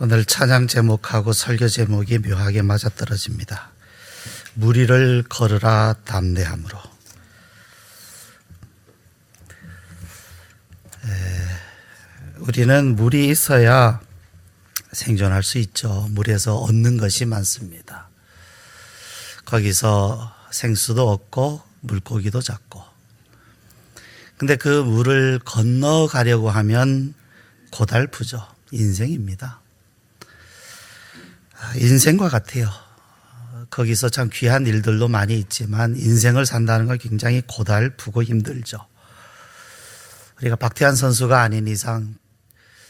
오늘 찬양 제목하고 설교 제목이 묘하게 맞아떨어집니다. 무리를 걸으라 담대함으로. 우리는 물이 있어야 생존할 수 있죠. 물에서 얻는 것이 많습니다. 거기서 생수도 얻고 물고기도 잡고. 근데 그 물을 건너가려고 하면 고달프죠. 인생입니다. 인생과 같아요. 거기서 참 귀한 일들도 많이 있지만 인생을 산다는 건 굉장히 고달프고 힘들죠. 우리가 박태환 선수가 아닌 이상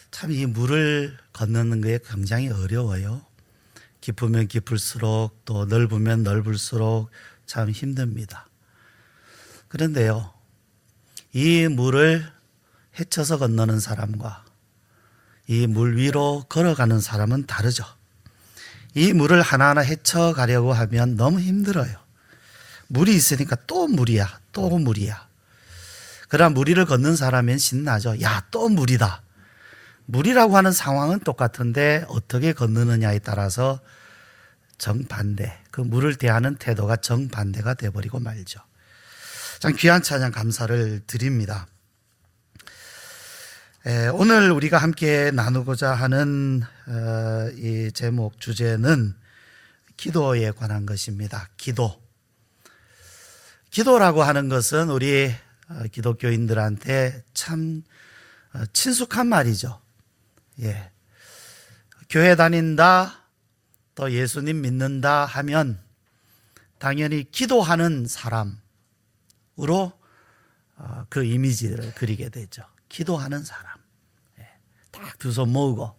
참 이 물을 건너는 게 굉장히 어려워요. 깊으면 깊을수록 또 넓으면 넓을수록 참 힘듭니다. 그런데요, 이 물을 헤쳐서 건너는 사람과 이 물 위로 걸어가는 사람은 다르죠. 이 물을 하나하나 헤쳐가려고 하면 너무 힘들어요. 물이 있으니까 또 물이야, 또 물이야. 그러나 무리를 걷는 사람은 신나죠. 야, 또 물이다. 물이라고 하는 상황은 똑같은데 어떻게 건너느냐에 따라서 정반대, 그 물을 대하는 태도가 정반대가 돼버리고 말죠. 참 귀한 찬양 감사를 드립니다. 오늘 우리가 함께 나누고자 하는 이 제목 주제는 기도에 관한 것입니다. 기도라고 하는 것은 우리 기독교인들한테 참 친숙한 말이죠. 예. 교회 다닌다, 또 예수님 믿는다 하면 당연히 기도하는 사람으로 그 이미지를 그리게 되죠. 기도하는 사람. 딱 두 손 모으고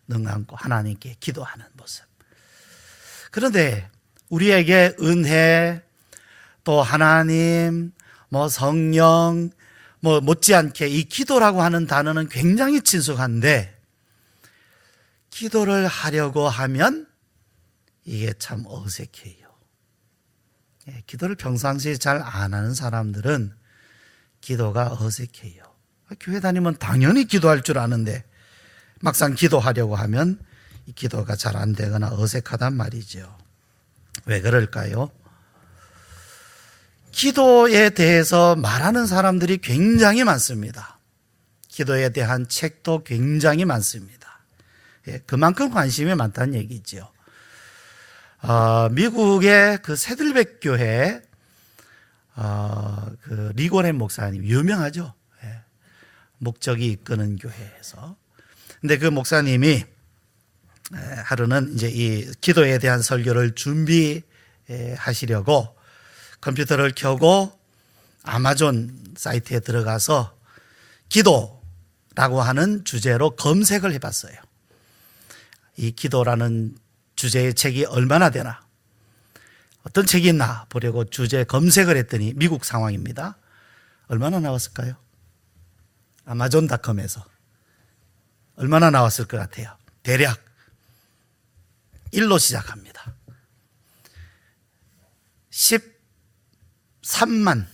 눈 감고 하나님께 기도하는 모습. 그런데 우리에게 은혜, 또 하나님, 성령, 못지않게 이 기도라고 하는 단어는 굉장히 친숙한데 기도를 하려고 하면 이게 참 어색해요. 기도를 평상시에 잘 안 하는 사람들은 기도가 어색해요. 교회 다니면 당연히 기도할 줄 아는데 막상 기도하려고 하면 이 기도가 잘 안 되거나 어색하단 말이죠. 왜 그럴까요? 기도에 대해서 말하는 사람들이 굉장히 많습니다. 기도에 대한 책도 굉장히 많습니다. 그만큼 관심이 많다는 얘기죠. 미국의 그 새들백 교회 그 리고렌 목사님 유명하죠. 목적이 이끄는 교회에서. 근데 그 목사님이 하루는 이제 이 기도에 대한 설교를 준비하시려고 컴퓨터를 켜고 아마존 사이트에 들어가서 기도라고 하는 주제로 검색을 해봤어요. 이 기도라는 주제의 책이 얼마나 되나, 어떤 책이 있나 보려고 주제 검색을 했더니 미국 상황입니다. 얼마나 나왔을까요? 아마존닷컴에서 얼마나 나왔을 것 같아요? 대략 1로 시작합니다. 13만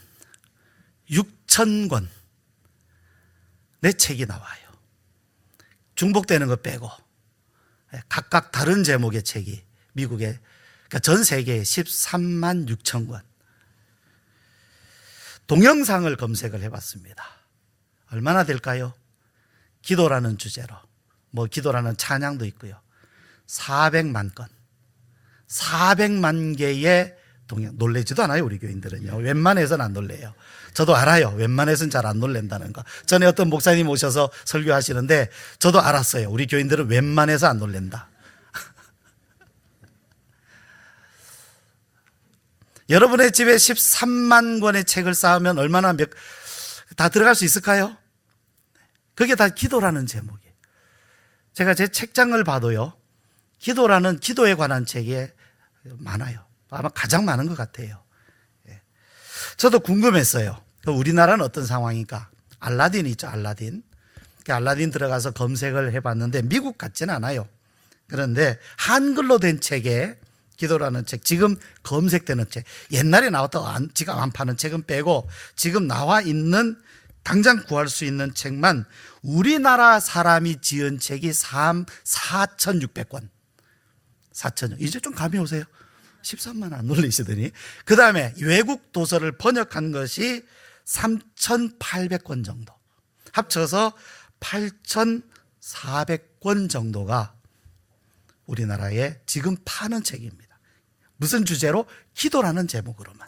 6천 권의 책이 나와요. 중복되는 거 빼고 각각 다른 제목의 책이 미국에, 그러니까 전 세계에 13만 6천 권. 동영상을 검색을 해봤습니다. 얼마나 될까요? 기도라는 주제로, 기도라는 찬양도 있고요. 400만 건, 400만 개의 동영, 놀래지도 않아요, 우리 교인들은요. 웬만해서는 안 놀래요. 저도 알아요. 웬만해서는 잘 안 놀랜다는 거. 전에 어떤 목사님 오셔서 설교하시는데 저도 알았어요. 우리 교인들은 웬만해서 안 놀랜다. 여러분의 집에 13만 권의 책을 쌓으면 얼마나 다 들어갈 수 있을까요? 그게 다 기도라는 제목이에요. 제가 제 책장을 봐도요, 기도에 관한 책이 많아요. 아마 가장 많은 것 같아요. 저도 궁금했어요. 우리나라는 어떤 상황인가? 알라딘 있죠, 알라딘. 알라딘 들어가서 검색을 해봤는데 미국 같지는 않아요. 그런데 한글로 된 책에 기도라는 책, 지금 검색되는 책, 옛날에 나왔던 지금 안 파는 책은 빼고 지금 나와 있는 당장 구할 수 있는 책만 우리나라 사람이 지은 책이 4,600권. 4,000여. 이제 좀 감이 오세요? 13만 안 놀리시더니. 그 다음에 외국 도서를 번역한 것이 3,800권 정도. 합쳐서 8,400권 정도가 우리나라에 지금 파는 책입니다. 무슨 주제로? 기도라는 제목으로만.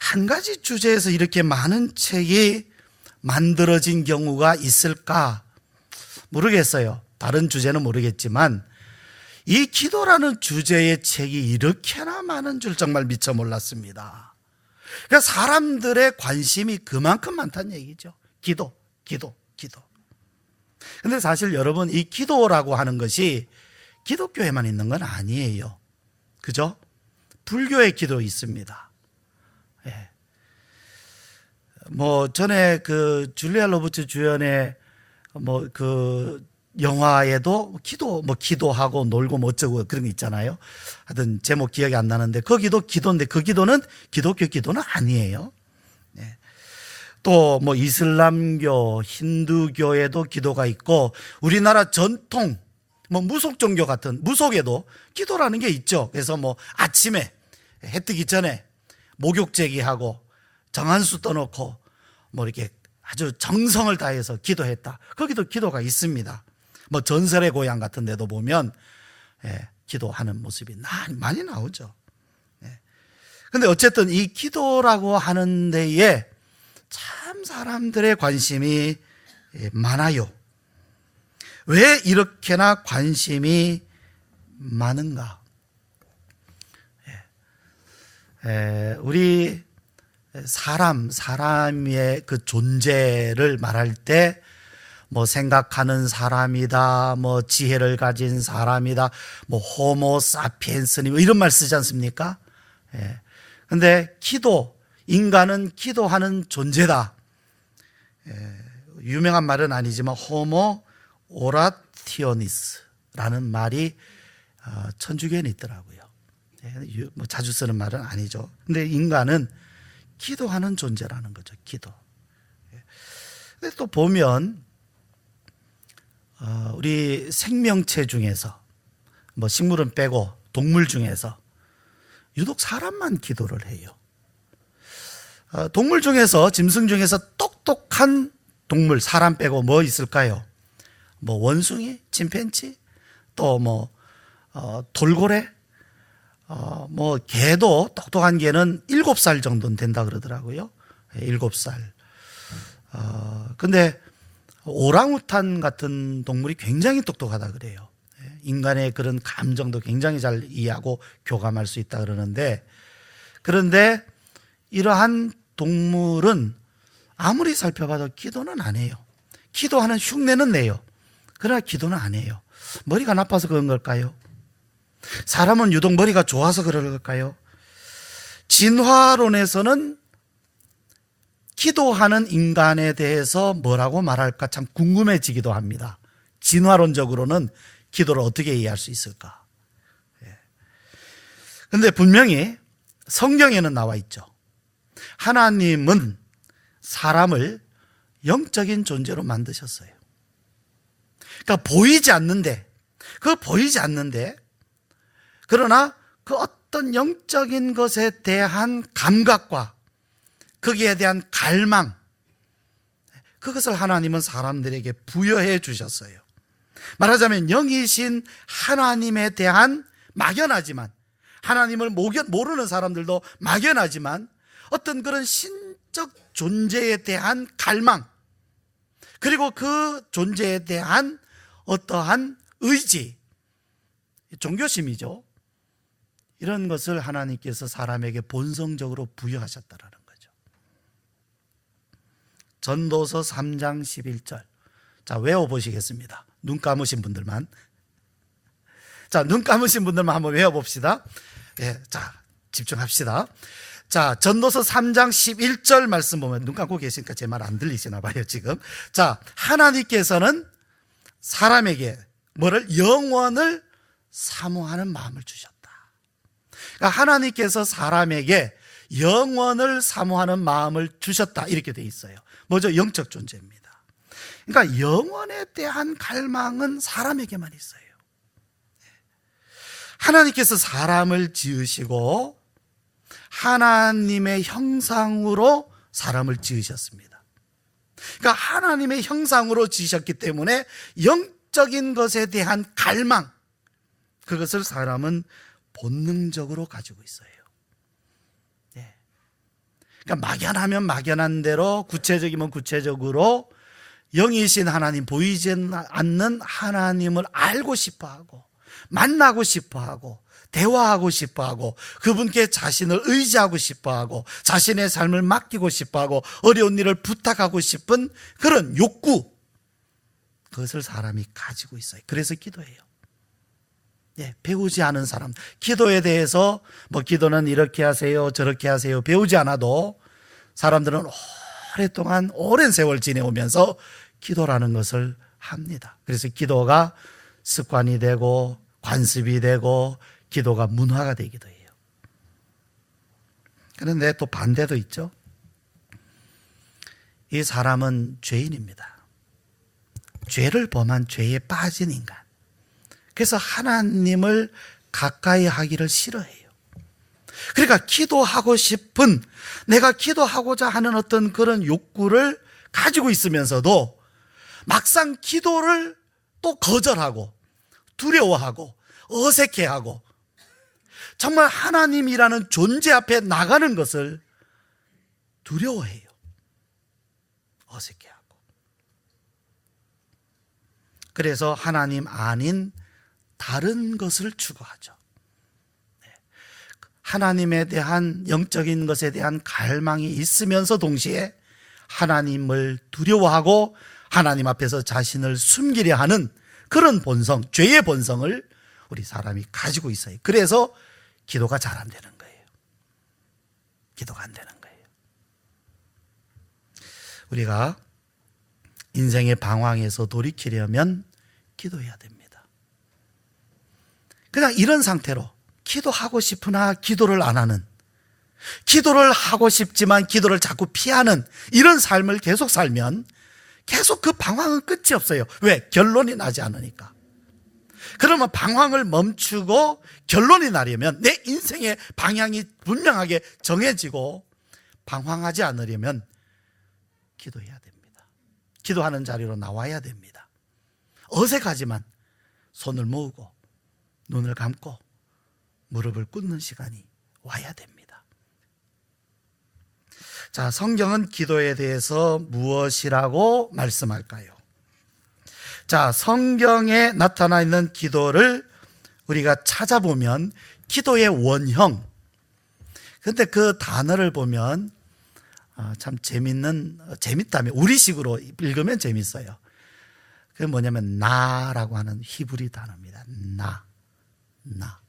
한 가지 주제에서 이렇게 많은 책이 만들어진 경우가 있을까? 모르겠어요. 다른 주제는 모르겠지만 이 기도라는 주제의 책이 이렇게나 많은 줄 정말 미처 몰랐습니다. 그러니까 사람들의 관심이 그만큼 많다는 얘기죠. 기도. 근데 사실 여러분, 이 기도라고 하는 것이 기독교에만 있는 건 아니에요. 그죠? 불교의 기도 있습니다. 예. 전에 그 줄리아 로버츠 주연의 그 영화에도 기도하고 놀고 어쩌고 그런 거 있잖아요. 하여튼 제목 기억이 안 나는데 거기도 기도인데 그 기도는 기독교 기도는 아니에요. 네. 또 이슬람교, 힌두교에도 기도가 있고 우리나라 전통 무속 종교 같은 무속에도 기도라는 게 있죠. 그래서 아침에 해 뜨기 전에 목욕 제기하고 정한수 떠놓고 이렇게 아주 정성을 다해서 기도했다. 거기도 기도가 있습니다. 전설의 고향 같은 데도 보면 기도하는 모습이 많이 나오죠. 근데 어쨌든 이 기도라고 하는 데에 참 사람들의 관심이 많아요. 왜 이렇게나 관심이 많은가? 우리 사람의 그 존재를 말할 때 생각하는 사람이다, 지혜를 가진 사람이다, 호모 사피엔스니 이런 말 쓰지 않습니까? 근데 인간은 기도하는 존재다. 유명한 말은 아니지만 호모 오라티오니스라는 말이 천주교에는 있더라고요. 자주 쓰는 말은 아니죠. 근데 인간은 기도하는 존재라는 거죠. 기도. 근데 또 보면 우리 생명체 중에서 식물은 빼고 동물 중에서 유독 사람만 기도를 해요. 동물 중에서, 짐승 중에서 똑똑한 동물, 사람 빼고 뭐 있을까요? 원숭이, 침팬지, 또 돌고래, 개도 똑똑한 개는 7살 정도는 된다 그러더라고요. 7살. 근데 오랑우탄 같은 동물이 굉장히 똑똑하다 그래요. 인간의 그런 감정도 굉장히 잘 이해하고 교감할 수 있다 그러는데, 그런데 이러한 동물은 아무리 살펴봐도 기도는 안 해요. 기도하는 흉내는 내요. 그러나 기도는 안 해요. 머리가 나빠서 그런 걸까요? 사람은 유독 머리가 좋아서 그런 걸까요? 진화론에서는 기도하는 인간에 대해서 뭐라고 말할까 참 궁금해지기도 합니다. 진화론적으로는 기도를 어떻게 이해할 수 있을까? 그런데 분명히 성경에는 나와 있죠. 하나님은 사람을 영적인 존재로 만드셨어요. 그러니까 보이지 않는데, 그러나 그 어떤 영적인 것에 대한 감각과 거기에 대한 갈망, 그것을 하나님은 사람들에게 부여해 주셨어요. 말하자면 영이신 하나님에 대한 막연하지만, 하나님을 모르는 사람들도 막연하지만 어떤 그런 신적 존재에 대한 갈망, 그리고 그 존재에 대한 어떠한 의지, 종교심이죠. 이런 것을 하나님께서 사람에게 본성적으로 부여하셨다라는 거죠. 전도서 3장 11절. 자, 외워보시겠습니다. 눈 감으신 분들만. 자, 눈 감으신 분들만 한번 외워봅시다. 자, 집중합시다. 자, 전도서 3장 11절 말씀 보면, 눈 감고 계시니까 제 말 안 들리시나 봐요, 지금. 자, 하나님께서는 사람에게 영원을 사모하는 마음을 주셨다. 그러니까 하나님께서 사람에게 영원을 사모하는 마음을 주셨다, 이렇게 돼 있어요. 뭐죠? 영적 존재입니다. 그러니까 영원에 대한 갈망은 사람에게만 있어요. 하나님께서 사람을 지으시고 하나님의 형상으로 사람을 지으셨습니다. 그러니까 하나님의 형상으로 지으셨기 때문에 영적인 것에 대한 갈망, 그것을 사람은 본능적으로 가지고 있어요. 그러니까 막연하면 막연한 대로, 구체적이면 구체적으로 영이신 하나님, 보이지 않는 하나님을 알고 싶어하고 만나고 싶어하고 대화하고 싶어하고 그분께 자신을 의지하고 싶어하고 자신의 삶을 맡기고 싶어하고 어려운 일을 부탁하고 싶은 그런 욕구, 그것을 사람이 가지고 있어요. 그래서 기도해요. 배우지 않은 사람, 기도에 대해서 기도는 이렇게 하세요 저렇게 하세요 배우지 않아도 사람들은 오랫동안 오랜 세월 지내오면서 기도라는 것을 합니다. 그래서 기도가 습관이 되고 관습이 되고 기도가 문화가 되기도 해요. 그런데 또 반대도 있죠. 이 사람은 죄인입니다. 죄를 범한 죄에 빠진 인간. 그래서 하나님을 가까이 하기를 싫어해요. 그러니까 기도하고 싶은, 내가 기도하고자 하는 어떤 그런 욕구를 가지고 있으면서도 막상 기도를 또 거절하고 두려워하고 어색해하고 정말 하나님이라는 존재 앞에 나가는 것을 두려워해요. 어색해하고. 그래서 하나님 아닌 다른 것을 추구하죠. 하나님에 대한 영적인 것에 대한 갈망이 있으면서 동시에 하나님을 두려워하고 하나님 앞에서 자신을 숨기려 하는 그런 본성, 죄의 본성을 우리 사람이 가지고 있어요. 그래서 기도가 잘 안 되는 거예요. 기도가 안 되는 거예요. 우리가 인생의 방황에서 돌이키려면 기도해야 됩니다. 그냥 이런 상태로 기도하고 싶으나 기도를 안 하는, 기도를 하고 싶지만 기도를 자꾸 피하는 이런 삶을 계속 살면 계속 그 방황은 끝이 없어요. 왜? 결론이 나지 않으니까. 그러면 방황을 멈추고 결론이 나려면, 내 인생의 방향이 분명하게 정해지고 방황하지 않으려면 기도해야 됩니다. 기도하는 자리로 나와야 됩니다. 어색하지만 손을 모으고 눈을 감고 무릎을 꿇는 시간이 와야 됩니다. 자, 성경은 기도에 대해서 무엇이라고 말씀할까요? 자, 성경에 나타나 있는 기도를 우리가 찾아보면 기도의 원형, 근데 그 단어를 보면 참 재밌다면, 우리식으로 읽으면 재밌어요. 그게 뭐냐면 나라고 하는 히브리 단어입니다. 나.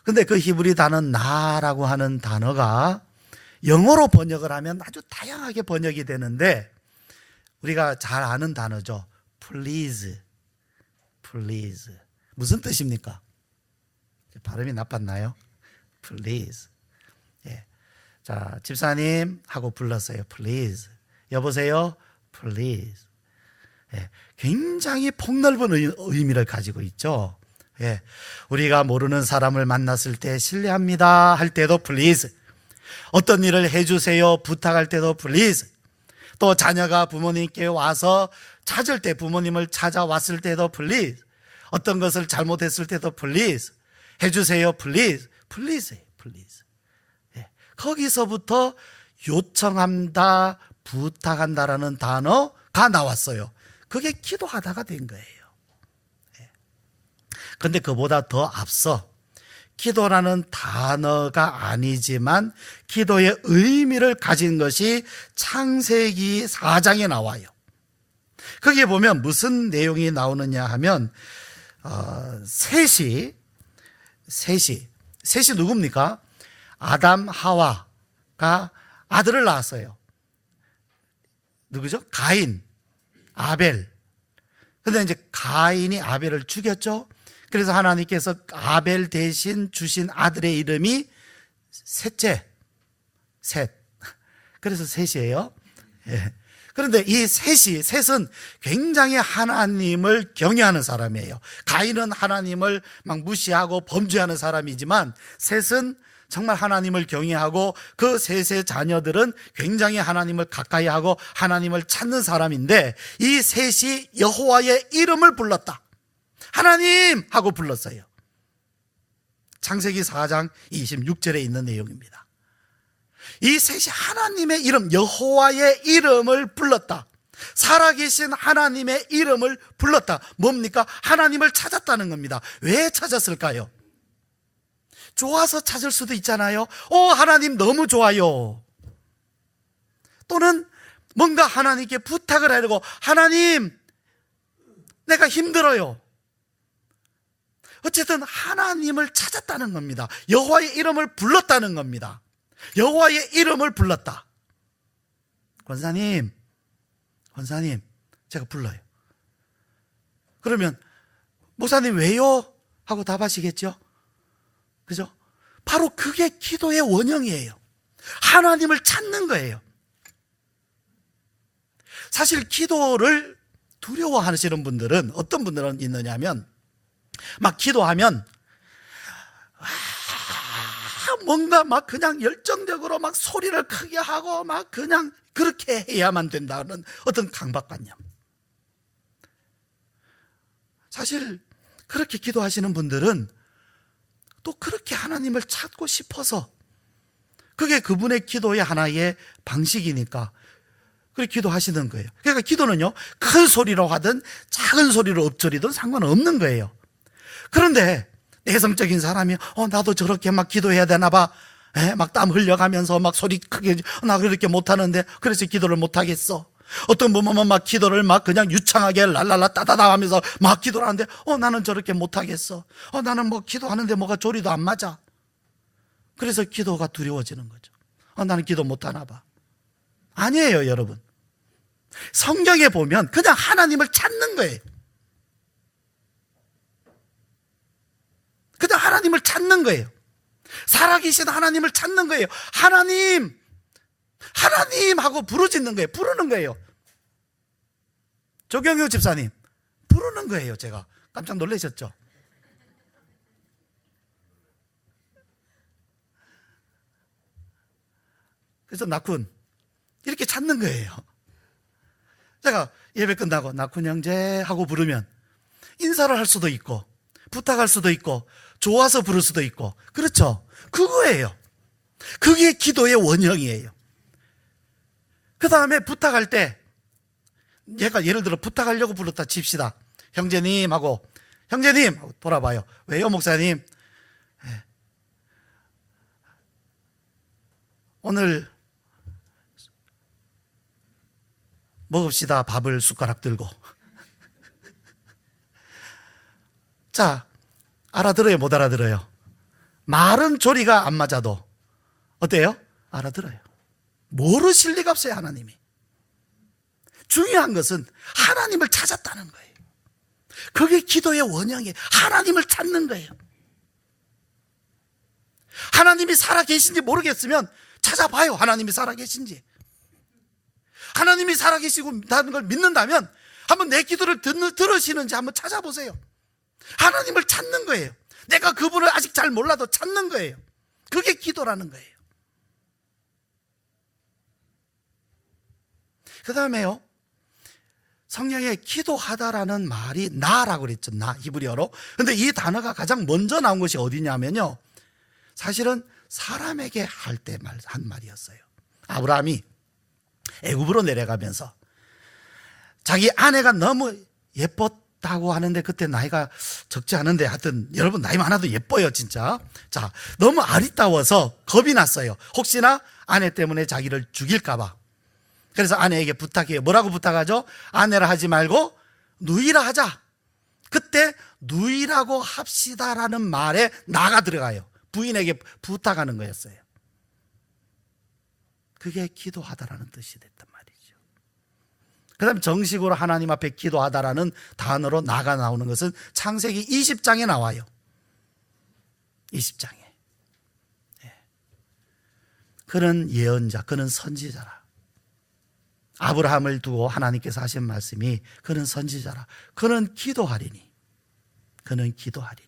근데 그 히브리 단어 나라고 하는 단어가 영어로 번역을 하면 아주 다양하게 번역이 되는데 우리가 잘 아는 단어죠. please. 무슨 뜻입니까? 발음이 나빴나요? please. 자, 집사님 하고 불렀어요. please. 여보세요? please. 굉장히 폭넓은 의미를 가지고 있죠. 우리가 모르는 사람을 만났을 때 실례합니다 할 때도 please, 어떤 일을 해주세요 부탁할 때도 please, 또 자녀가 부모님께 와서 찾을 때, 부모님을 찾아왔을 때도 please, 어떤 것을 잘못했을 때도 please, 해주세요 please. 거기서부터 요청한다, 부탁한다라는 단어가 나왔어요. 그게 기도하다가 된 거예요. 그런데 그보다 더 앞서 기도라는 단어가 아니지만 기도의 의미를 가진 것이 창세기 4장에 나와요. 거기에 보면 무슨 내용이 나오느냐 하면 셋이 누굽니까? 아담, 하와가 아들을 낳았어요. 누구죠? 가인, 아벨. 근데 이제 가인이 아벨을 죽였죠. 그래서 하나님께서 아벨 대신 주신 아들의 이름이 셋째, 셋. 그래서 셋이에요. 예. 그런데 이 셋은 굉장히 하나님을 경외하는 사람이에요. 가인은 하나님을 막 무시하고 범죄하는 사람이지만 셋은 정말 하나님을 경외하고 그 셋의 자녀들은 굉장히 하나님을 가까이하고 하나님을 찾는 사람인데 이 셋이 여호와의 이름을 불렀다. 하나님 하고 불렀어요. 창세기 4장 26절에 있는 내용입니다. 이 셋이 하나님의 이름, 여호와의 이름을 불렀다. 살아계신 하나님의 이름을 불렀다. 뭡니까? 하나님을 찾았다는 겁니다. 왜 찾았을까요? 좋아서 찾을 수도 있잖아요. 하나님 너무 좋아요. 또는 뭔가 하나님께 부탁을 하려고, 하나님 내가 힘들어요. 어쨌든 하나님을 찾았다는 겁니다. 여호와의 이름을 불렀다는 겁니다. 여호와의 이름을 불렀다. 권사님 제가 불러요. 그러면 목사님 왜요? 하고 답하시겠죠? 그죠? 바로 그게 기도의 원형이에요. 하나님을 찾는 거예요. 사실 기도를 두려워하시는 분들은, 어떤 분들은 있느냐면 막 기도하면 뭔가 막 그냥 열정적으로 막 소리를 크게 하고 막 그냥 그렇게 해야만 된다는 어떤 강박관념. 사실 그렇게 기도하시는 분들은 또 그렇게 하나님을 찾고 싶어서, 그게 그분의 기도의 하나의 방식이니까 그렇게 기도하시는 거예요. 그러니까 기도는요, 큰 소리로 하든 작은 소리로 읊조리든 상관없는 거예요. 그런데 내성적인 사람이 나도 저렇게 막 기도해야 되나 봐, 막 땀 흘려가면서 막 소리 크게, 나 그렇게 못하는데 그래서 기도를 못하겠어. 어떤 분은 막 기도를 막 그냥 유창하게 랄랄라 따다다 하면서 막 기도를 하는데 나는 저렇게 못하겠어. 나는 뭐 기도하는데 뭐가 조리도 안 맞아. 그래서 기도가 두려워지는 거죠. 나는 기도 못하나 봐. 아니에요, 여러분. 성경에 보면 그냥 하나님을 찾는 거예요. 그냥 하나님을 찾는 거예요. 살아계신 하나님을 찾는 거예요. 하나님 하고 부르짖는 거예요. 부르는 거예요. 조경효 집사님 부르는 거예요. 제가 깜짝 놀라셨죠? 그래서 나쿤 이렇게 찾는 거예요. 제가 예배 끝나고 나쿤 형제 하고 부르면 인사를 할 수도 있고 부탁할 수도 있고 좋아서 부를 수도 있고, 그렇죠? 그거예요. 그게 기도의 원형이에요. 그 다음에 부탁할 때, 얘가 예를 들어 부탁하려고 불렀다 칩시다. 형제님 하고 돌아봐요. 왜요, 목사님? 오늘 먹읍시다. 밥을 숟가락 들고. 자, 알아들어요, 못 알아들어요? 말은 조리가 안 맞아도 어때요? 알아들어요. 모르실 리가 없어요, 하나님이. 중요한 것은 하나님을 찾았다는 거예요. 그게 기도의 원형이에요. 하나님을 찾는 거예요. 하나님이 살아계신지 모르겠으면 찾아봐요. 하나님이 살아계신지. 하나님이 살아계시다는 걸 믿는다면 한번 내 기도를 들으시는지 한번 찾아보세요. 하나님을 찾는 거예요. 내가 그분을 아직 잘 몰라도 찾는 거예요. 그게 기도라는 거예요. 그 다음에요, 성경에 기도하다라는 말이 나라고 그랬죠. 나, 히브리어로. 근데 이 단어가 가장 먼저 나온 것이 어디냐면요, 사실은 사람에게 할 때 한 말이었어요. 아브라함이 애굽으로 내려가면서 자기 아내가 너무 예뻤다고 하는데, 그때 나이가 적지 않은데 하여튼 여러분 나이 많아도 예뻐요, 진짜. 자, 너무 아리따워서 겁이 났어요. 혹시나 아내 때문에 자기를 죽일까 봐. 그래서 아내에게 부탁해요. 뭐라고 부탁하죠? 아내라 하지 말고 누이라 하자. 그때 누이라고 합시다라는 말에 나가 들어가요. 부인에게 부탁하는 거였어요. 그게 기도하다라는 뜻이 됐단 말이죠. 그 다음에 정식으로 하나님 앞에 기도하다라는 단어로 나가 나오는 것은 창세기 20장에 나와요. 20장에. 그는 예언자, 그는 선지자라. 아브라함을 두고 하나님께서 하신 말씀이 그는 선지자라. 그는 기도하리니. 그는 기도하리니.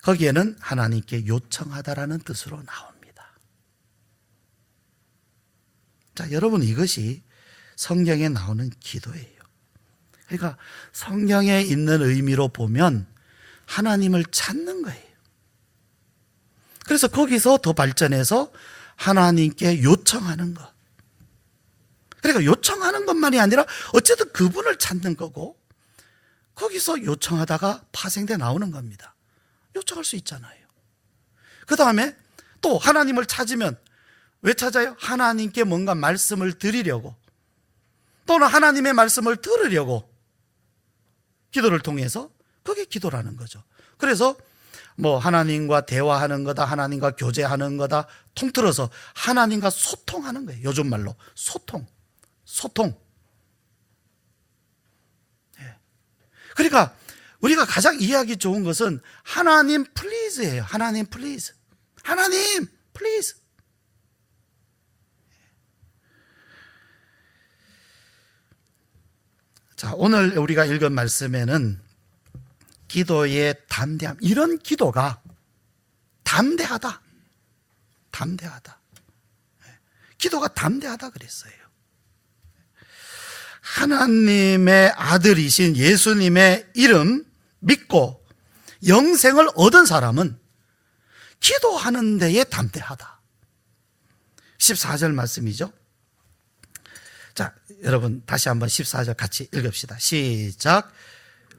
거기에는 하나님께 요청하다라는 뜻으로 나옵니다. 자, 여러분, 이것이 성경에 나오는 기도예요. 그러니까 성경에 있는 의미로 보면 하나님을 찾는 거예요. 그래서 거기서 더 발전해서 하나님께 요청하는 것. 그러니까 요청하는 것만이 아니라 어쨌든 그분을 찾는 거고, 거기서 요청하다가 파생돼 나오는 겁니다. 요청할 수 있잖아요. 그 다음에 또 하나님을 찾으면 왜 찾아요? 하나님께 뭔가 말씀을 드리려고, 또는 하나님의 말씀을 들으려고 기도를 통해서, 그게 기도라는 거죠. 그래서 뭐 하나님과 대화하는 거다, 하나님과 교제하는 거다, 통틀어서 하나님과 소통하는 거예요. 요즘 말로 소통. 그러니까 우리가 가장 이해하기 좋은 것은 하나님 플리즈예요. 하나님 플리즈. 하나님 플리즈. 자, 오늘 우리가 읽은 말씀에는 기도의 담대함, 이런 기도가 담대하다. 기도가 담대하다 그랬어요. 하나님의 아들이신 예수님의 이름 믿고 영생을 얻은 사람은 기도하는 데에 담대하다. 14절 말씀이죠. 자, 여러분 다시 한번 14절 같이 읽읍시다. 시작.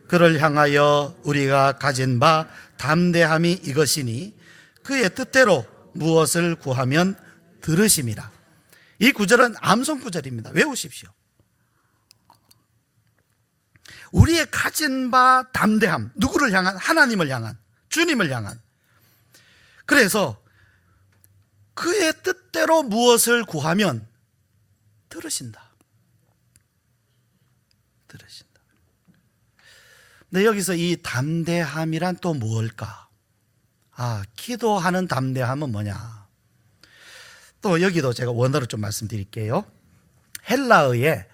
그를 향하여 우리가 가진 바 담대함이 이것이니 그의 뜻대로 무엇을 구하면 들으심이라. 이 구절은 암송 구절입니다. 외우십시오. 우리의 가진 바 담대함, 누구를 향한? 하나님을 향한, 주님을 향한. 그래서 그의 뜻대로 무엇을 구하면 들으신다. 근데 여기서 이 담대함이란 또 무엇일까? 기도하는 담대함은 뭐냐? 또 여기도 제가 원어로 좀 말씀드릴게요. 헬라어에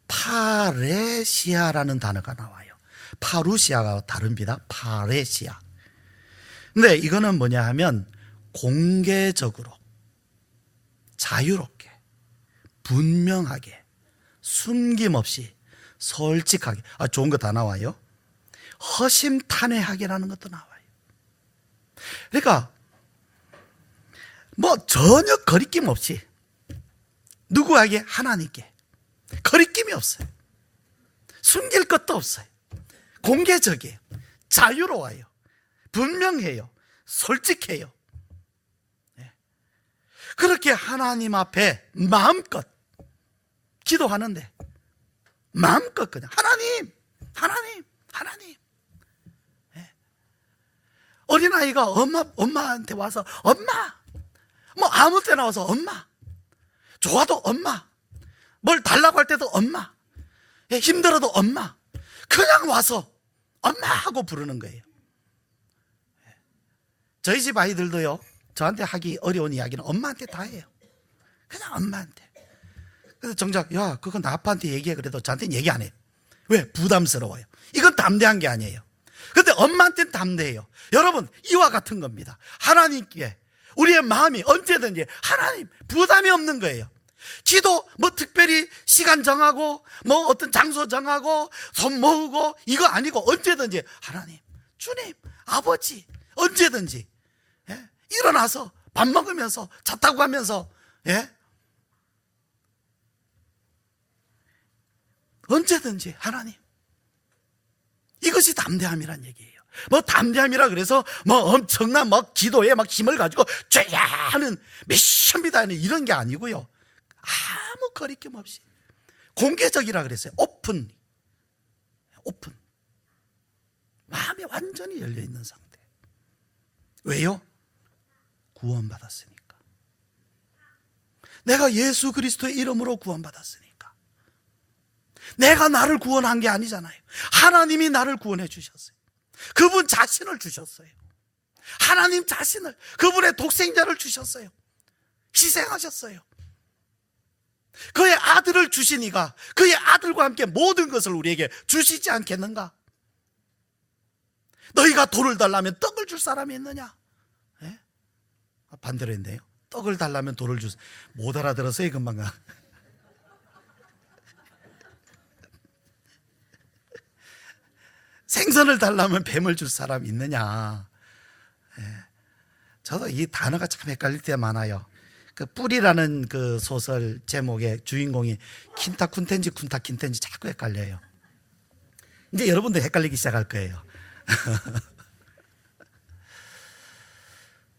파레시아라는 단어가 나와요. 파루시아가 다릅니다. 파레시아. 근데 이거는 뭐냐 하면 공개적으로, 자유롭게, 분명하게, 숨김없이, 솔직하게, 좋은 거 다 나와요. 허심탄회하게라는 것도 나와요. 그러니까 뭐 전혀 거리낌 없이 누구에게? 하나님께 거리낌이 없어요. 숨길 것도 없어요. 공개적이에요. 자유로워요. 분명해요. 솔직해요. 그렇게 하나님 앞에 마음껏 기도하는데 마음껏 그냥 하나님. 어린아이가 엄마한테 와서 엄마, 뭐 아무 때나 와서 엄마, 좋아도 엄마, 뭘 달라고 할 때도 엄마, 힘들어도 엄마, 그냥 와서 엄마 하고 부르는 거예요. 저희 집 아이들도요, 저한테 하기 어려운 이야기는 엄마한테 다 해요. 그냥 엄마한테. 그래서 정작 야, 그건 아빠한테 얘기해. 그래도 저한테는 얘기 안 해요. 왜? 부담스러워요. 이건 담대한 게 아니에요. 근데 엄마한테는 담대해요. 여러분, 이와 같은 겁니다. 하나님께 우리의 마음이 언제든지 하나님, 부담이 없는 거예요. 기도 뭐 특별히 시간 정하고 뭐 어떤 장소 정하고 손 모으고 이거 아니고 언제든지 하나님, 주님, 아버지, 언제든지 일어나서 밥 먹으면서 차 타고 가면서 언제든지 하나님. 이것이 담대함이란 얘기예요. 뭐 담대함이라 그래서 뭐 엄청난 막 기도에 막 힘을 가지고 죄야 하는 미션비다 하는 이런 게 아니고요. 아무 거리낌 없이 공개적이라 그랬어요. 오픈. 마음이 완전히 열려 있는 상태. 왜요? 구원받았으니까. 내가 예수 그리스도의 이름으로 구원받았으니까. 내가 나를 구원한 게 아니잖아요. 하나님이 나를 구원해 주셨어요. 그분 자신을 주셨어요. 하나님 자신을, 그분의 독생자를 주셨어요. 희생하셨어요. 그의 아들을 주시니가 그의 아들과 함께 모든 것을 우리에게 주시지 않겠는가? 너희가 돌을 달라면 떡을 줄 사람이 있느냐? 예? 반대로 했네요. 떡을 달라면 돌을 줄, 못 알아들었어요 금방. 생선을 달라면 뱀을 줄 사람이 있느냐? 예. 저도 이 단어가 참 헷갈릴 때 많아요. 그 뿌리라는 그 소설 제목의 주인공이 킨타 쿤텐지 쿤타 킨텐지 자꾸 헷갈려요. 이제 여러분들 헷갈리기 시작할 거예요.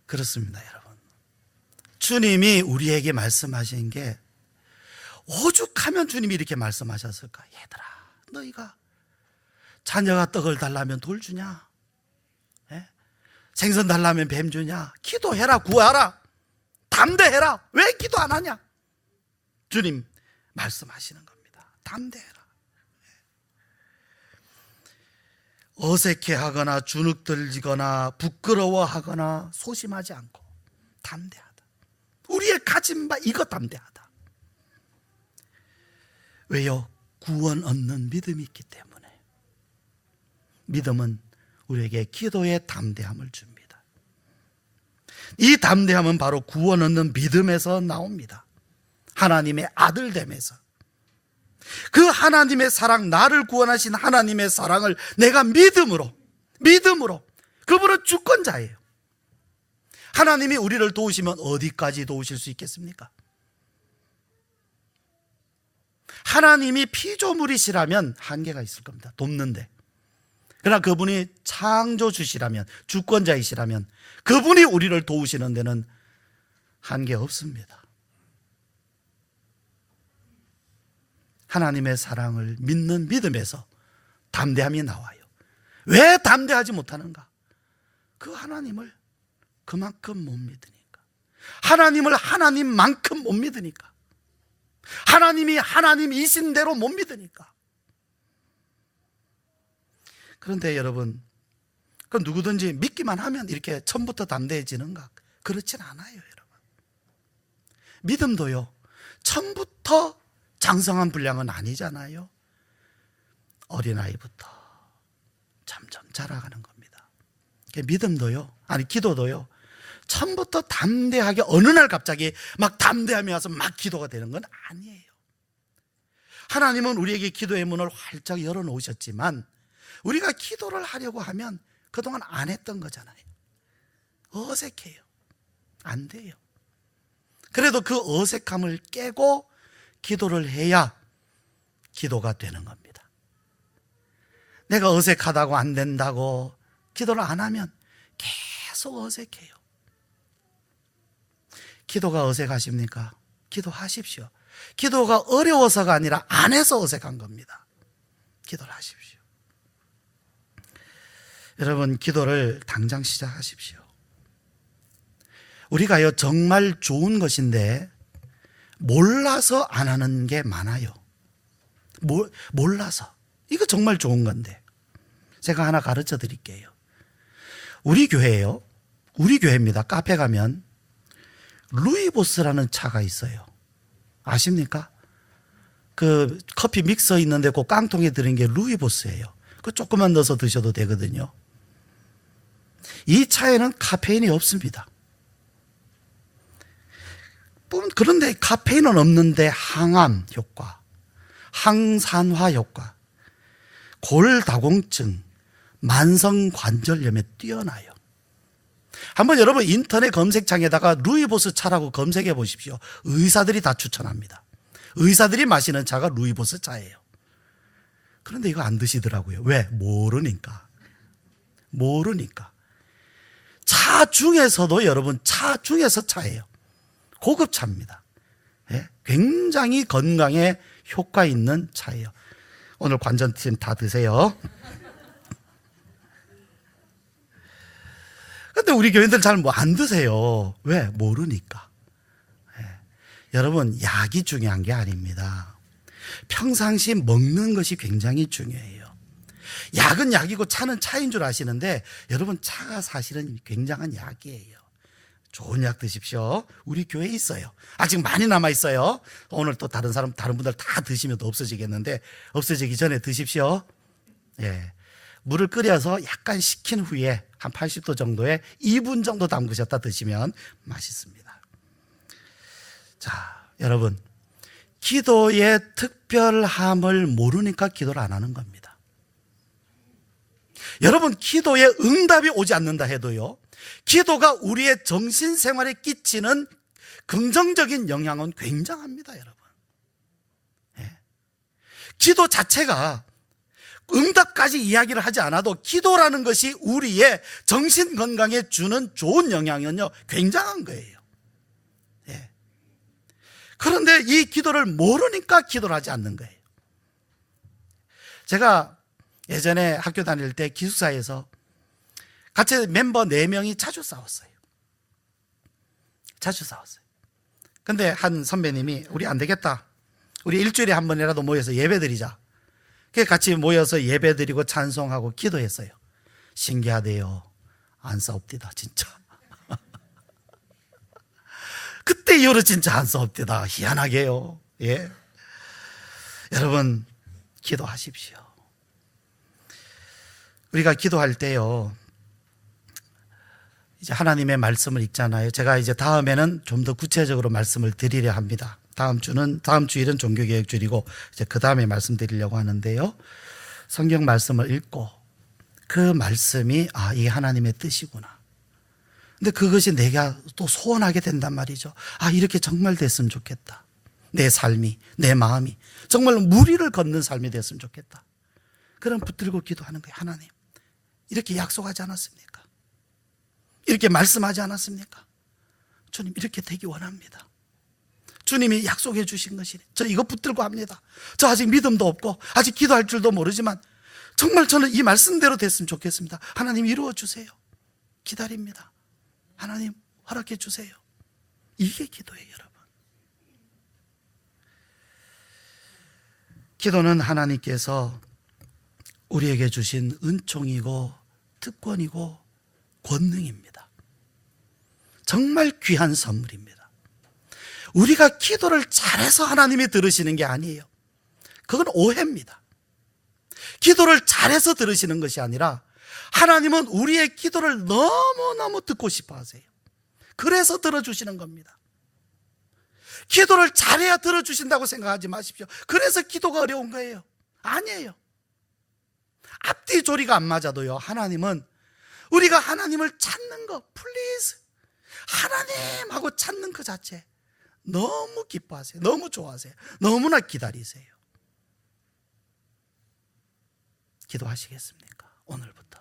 그렇습니다, 여러분. 주님이 우리에게 말씀하신 게 오죽하면 주님이 이렇게 말씀하셨을까? 얘들아, 너희가 자녀가 떡을 달라면 돌 주냐? 예? 생선 달라면 뱀 주냐? 기도해라, 구하라, 담대해라. 왜 기도 안 하냐? 주님 말씀하시는 겁니다. 담대해라. 어색해하거나 주눅들거나 부끄러워하거나 소심하지 않고 담대하다. 우리의 가진 바 이거 담대하다. 왜요? 구원 얻는 믿음이 있기 때문에. 믿음은 우리에게 기도의 담대함을 줍니다. 이 담대함은 바로 구원 얻는 믿음에서 나옵니다. 하나님의 아들됨에서. 그 하나님의 사랑, 나를 구원하신 하나님의 사랑을 내가 믿음으로, 그분은 주권자예요. 하나님이 우리를 도우시면 어디까지 도우실 수 있겠습니까? 하나님이 피조물이시라면 한계가 있을 겁니다. 돕는데. 그러나 그분이 창조주시라면, 주권자이시라면 그분이 우리를 도우시는 데는 한계 없습니다. 하나님의 사랑을 믿는 믿음에서 담대함이 나와요. 왜 담대하지 못하는가? 그 하나님을 그만큼 못 믿으니까. 하나님을 하나님만큼 못 믿으니까. 하나님이 하나님이신 대로 못 믿으니까. 그런데 여러분, 그 누구든지 믿기만 하면 이렇게 처음부터 담대해지는가? 그렇진 않아요, 여러분. 믿음도요, 처음부터 장성한 분량은 아니잖아요. 어린아이부터 점점 자라가는 겁니다. 믿음도요, 아니 기도도요, 처음부터 담대하게 어느 날 갑자기 막 담대함이 와서 막 기도가 되는 건 아니에요. 하나님은 우리에게 기도의 문을 활짝 열어놓으셨지만 우리가 기도를 하려고 하면 그동안 안 했던 거잖아요. 어색해요. 안 돼요. 그래도 그 어색함을 깨고 기도를 해야 기도가 되는 겁니다. 내가 어색하다고 안 된다고 기도를 안 하면 계속 어색해요. 기도가 어색하십니까? 기도하십시오. 기도가 어려워서가 아니라 안 해서 어색한 겁니다. 기도를 하십시오. 여러분, 기도를 당장 시작하십시오. 우리가요, 정말 좋은 것인데 몰라서 안 하는 게 많아요. 몰라서. 이거 정말 좋은 건데 제가 하나 가르쳐 드릴게요. 우리 교회예요. 우리 교회입니다. 카페 가면 루이보스라는 차가 있어요. 아십니까? 그 커피 믹서 있는데 그 깡통에 들은 게 루이보스예요. 그 조금만 넣어서 드셔도 되거든요. 이 차에는 카페인이 없습니다. 그런데 카페인은 없는데 항암 효과, 항산화 효과, 골다공증, 만성관절염에 뛰어나요. 한번 여러분 인터넷 검색창에다가 루이보스 차라고 검색해 보십시오. 의사들이 다 추천합니다. 의사들이 마시는 차가 루이보스 차예요. 그런데 이거 안 드시더라고요. 왜? 모르니까. 차 중에서도 여러분, 차 중에서 차예요. 고급차입니다. 예? 굉장히 건강에 효과 있는 차예요. 오늘 관전팀 다 드세요. 근데 우리 교인들 잘 뭐 안 드세요. 왜? 모르니까. 예. 여러분, 약이 중요한 게 아닙니다. 평상시 먹는 것이 굉장히 중요해요. 약은 약이고 차는 차인 줄 아시는데 여러분, 차가 사실은 굉장한 약이에요. 좋은 약 드십시오. 우리 교회에 있어요. 아직 많이 남아 있어요. 오늘 또 다른 분들 다 드시면 또 없어지겠는데, 없어지기 전에 드십시오. 예. 물을 끓여서 약간 식힌 후에 한 80도 정도에 2분 정도 담그셨다 드시면 맛있습니다. 자, 여러분, 기도의 특별함을 모르니까 기도를 안 하는 겁니다. 여러분, 기도에 응답이 오지 않는다 해도요, 기도가 우리의 정신생활에 끼치는 긍정적인 영향은 굉장합니다, 여러분. 예. 기도 자체가 응답까지 이야기를 하지 않아도 기도라는 것이 우리의 정신 건강에 주는 좋은 영향은요, 굉장한 거예요. 예. 그런데 이 기도를 모르니까 기도를 하지 않는 거예요. 제가 예전에 학교 다닐 때 기숙사에서 같이 멤버 4명이 자주 싸웠어요. 근데 한 선배님이 우리 안 되겠다, 우리 일주일에 한 번이라도 모여서 예배 드리자. 그래서 같이 모여서 예배 드리고 찬송하고 기도했어요. 신기하대요. 안 싸웁디다, 진짜. 그때 이후로 진짜 안 싸웁디다. 희한하게요. 예. 여러분, 기도하십시오. 우리가 기도할 때요, 이제 하나님의 말씀을 읽잖아요. 제가 이제 다음에는 좀 더 구체적으로 말씀을 드리려 합니다. 다음 주일은 종교개혁주일이고, 이제 그 다음에 말씀드리려고 하는데요. 성경 말씀을 읽고 그 말씀이 이게 하나님의 뜻이구나. 근데 그것이 내가 또 소원하게 된단 말이죠. 이렇게 정말 됐으면 좋겠다. 내 삶이, 내 마음이 정말로 무리를 걷는 삶이 됐으면 좋겠다. 그럼 붙들고 기도하는 거예요. 하나님, 이렇게 약속하지 않았습니까? 이렇게 말씀하지 않았습니까? 주님, 이렇게 되기 원합니다. 주님이 약속해 주신 것이니 저 이거 붙들고 합니다. 저 아직 믿음도 없고 아직 기도할 줄도 모르지만 정말 저는 이 말씀대로 됐으면 좋겠습니다. 하나님, 이루어 주세요. 기다립니다. 하나님, 허락해 주세요. 이게 기도예요, 여러분. 기도는 하나님께서 우리에게 주신 은총이고 특권이고 권능입니다. 정말 귀한 선물입니다. 우리가 기도를 잘해서 하나님이 들으시는 게 아니에요. 그건 오해입니다. 기도를 잘해서 들으시는 것이 아니라 하나님은 우리의 기도를 너무너무 듣고 싶어 하세요. 그래서 들어주시는 겁니다. 기도를 잘해야 들어주신다고 생각하지 마십시오. 그래서 기도가 어려운 거예요. 아니에요. 앞뒤 조리가 안 맞아도요, 하나님은 우리가 하나님을 찾는 거, 플리즈, 하나님 하고 찾는 그 자체 너무 기뻐하세요. 너무 좋아하세요. 너무나 기다리세요. 기도하시겠습니까? 오늘부터.